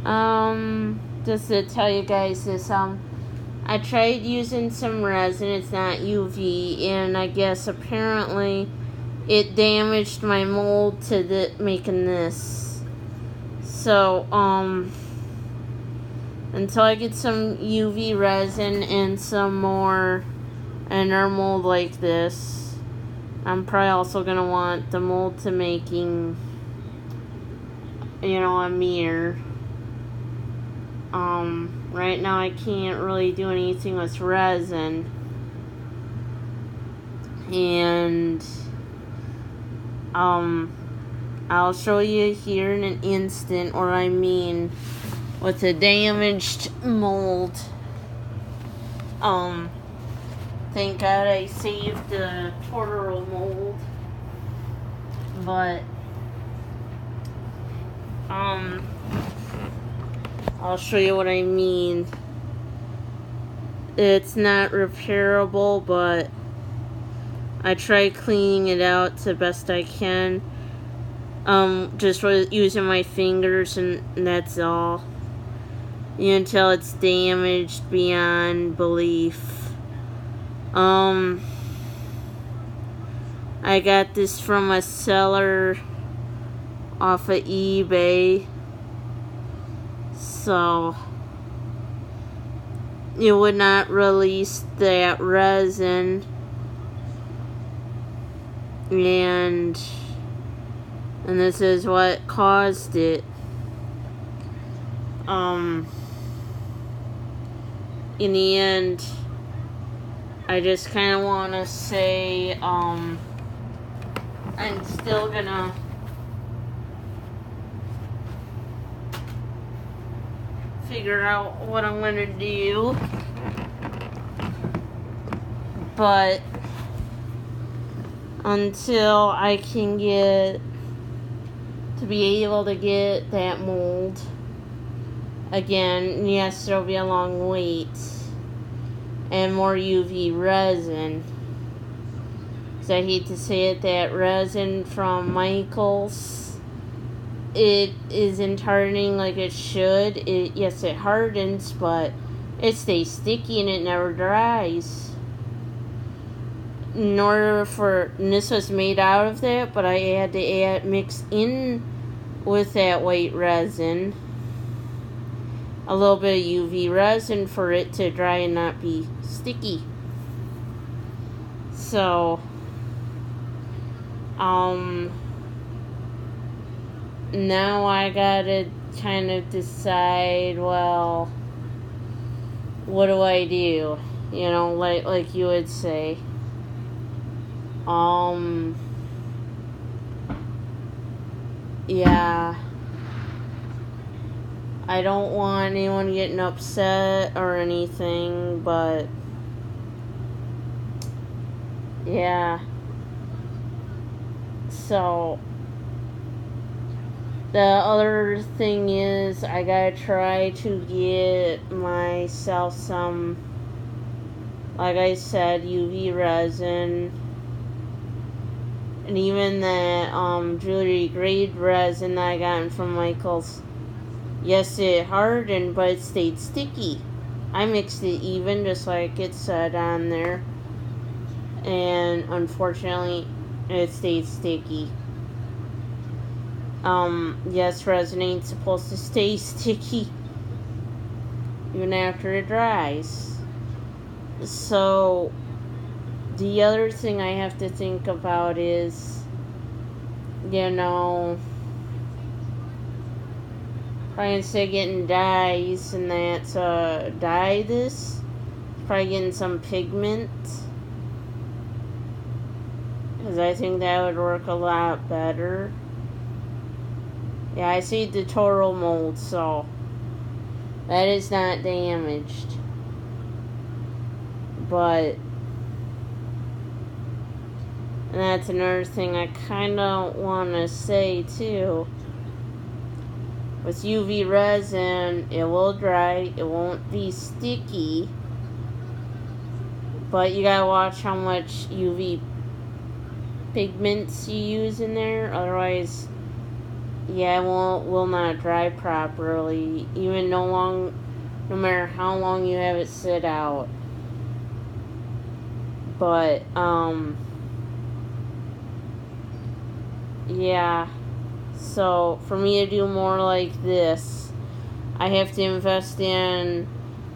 Just to tell you guys this, I tried using some resin, it's not UV, and I guess apparently it damaged my mold to making this. So, until I get some UV resin and some more inner mold like this, I'm probably also going to want the mold to making, a mirror. Right now I can't really do anything with resin. And, I'll show you here in an instant what I mean with the damaged mold. Thank God I saved the Toro mold. But, I'll show you what I mean. It's not repairable, but I try cleaning it out the best I can. Just using my fingers, and that's all. Until it's damaged beyond belief. I got this from a seller off of eBay. So it would not release that resin, and this is what caused it. In the end, I just kind of want to say, I'm still gonna figure out what I'm gonna do, but until I can be able to get that mold again, yes, there'll be a long wait and more UV resin. Because I hate to say it, that resin from Michaels, it isn't hardening like it should. Yes, it hardens, but it stays sticky and it never dries. In order and this was made out of that, but I had to mix in with that white resin a little bit of UV resin for it to dry and not be sticky. So, now I gotta kind of decide, well, what do I do? Like you would say. Yeah. I don't want anyone getting upset or anything, but yeah. So, the other thing is, I gotta try to get myself some, like I said, UV resin. And even that jewelry grade resin that I got from Michaels. Yes, it hardened, but it stayed sticky. I mixed it even, just like it said on there. And unfortunately, it stayed sticky. Yes, resin ain't supposed to stay sticky even after it dries. So, the other thing I have to think about is, probably instead of getting dyes and that, dye this, probably getting some pigment, because I think that would work a lot better. Yeah, I see the Toro mold, so that is not damaged. But, and that's another thing I kind of want to say too. With UV resin, it will dry, it won't be sticky, but you gotta watch how much UV pigments you use in there, otherwise yeah, it will not dry properly, even no matter how long you have it sit out. But yeah. So for me to do more like this, I have to invest in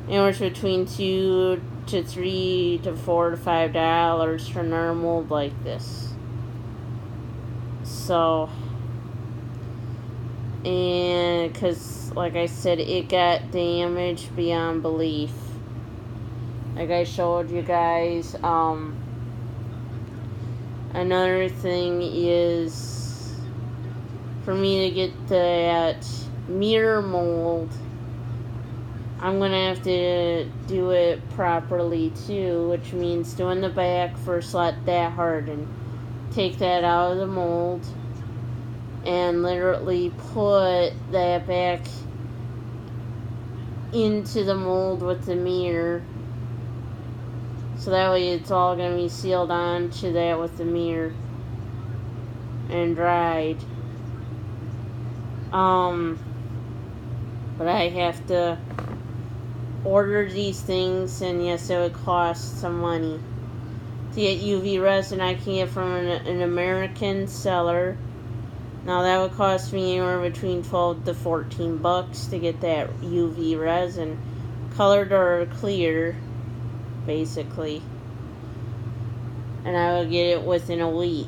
anywhere between $2 to $3 to $4 to $5 for another mold like this. So, and because like I said, it got damaged beyond belief. Like I showed you guys. Another thing is for me to get that mirror mold, I'm going to have to do it properly too, which means doing the back first, let that harden. Take that out of the mold and literally put that back into the mold with the mirror. So that way it's all going to be sealed onto that with the mirror and dried. But I have to order these things, and yes, it would cost some money. To get UV resin, I can get from an American seller. Now that would cost me anywhere between $12 to $14 to get that UV resin, colored or clear, basically. And I would get it within a week.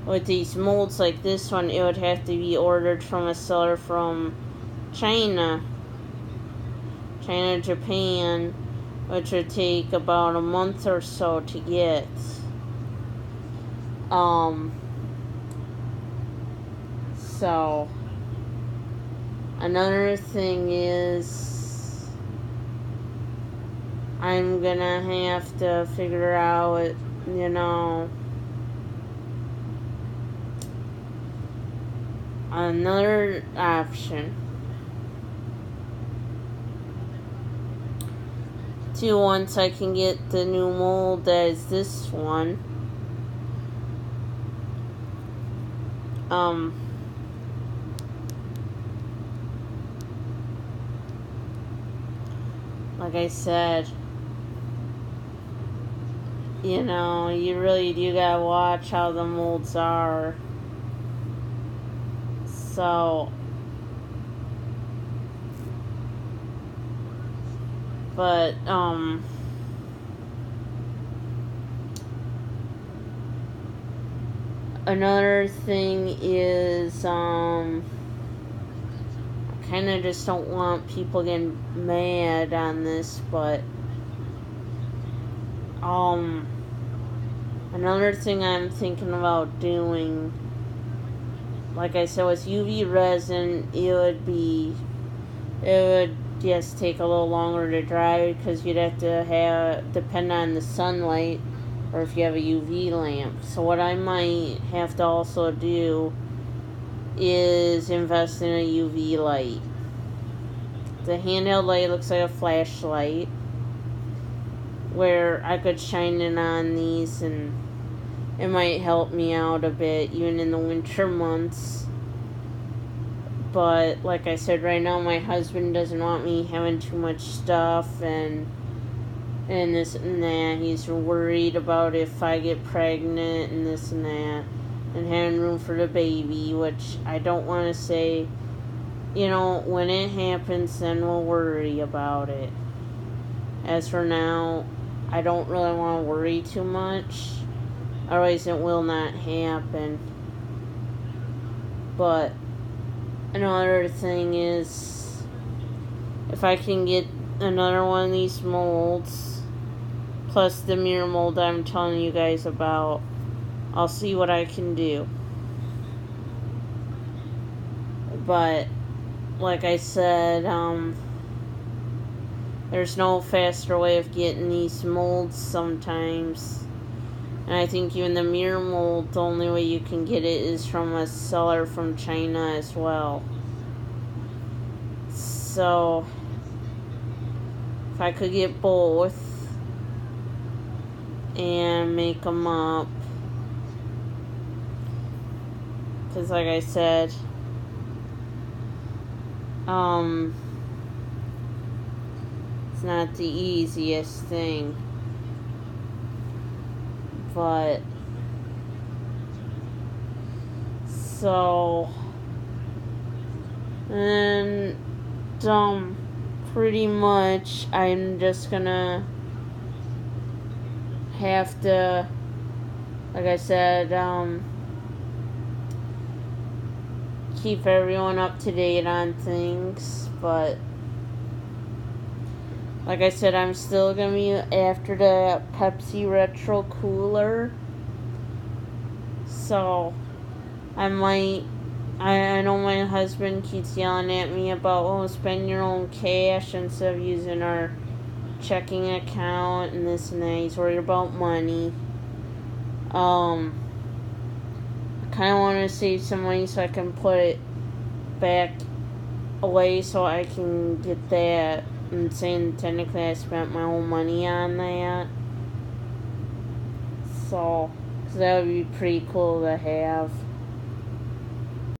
With these molds like this one, it would have to be ordered from a seller from China, Japan, which would take about a month or so to get. So another thing is I'm gonna have to figure out, another option. Once I can get the new mold as this one. Like I said, you really do gotta watch how the molds are. So, but, another thing is, I kind of just don't want people getting mad on this, but, another thing I'm thinking about doing, like I said, with UV resin, it would just take a little longer to dry because you'd have to depend on the sunlight or if you have a UV lamp. So what I might have to also do is invest in a UV light. The handheld light looks like a flashlight where I could shine it on these, and it might help me out a bit even in the winter months. But like I said, right now my husband doesn't want me having too much stuff and this and that. He's worried about if I get pregnant and this and that, and having room for the baby, which I don't want to say. When it happens, then we'll worry about it. As for now, I don't really want to worry too much, otherwise it will not happen. But another thing is, if I can get another one of these molds, plus the mirror mold I'm telling you guys about, I'll see what I can do. But, like I said, there's no faster way of getting these molds sometimes. And I think even the mirror mold, the only way you can get it is from a seller from China as well. So, if I could get both and make them up, because like I said, it's not the easiest thing, but so, and pretty much I'm just gonna have to, like I said, keep everyone up to date on things, but like I said, I'm still gonna be after the Pepsi Retro Cooler, so I know my husband keeps yelling at me about, oh, spend your own cash instead of using our checking account and this and that. He's worried about money. I kind of want to save some money so I can put it back away so I can get that. And saying technically I spent my own money on that. So that would be pretty cool to have.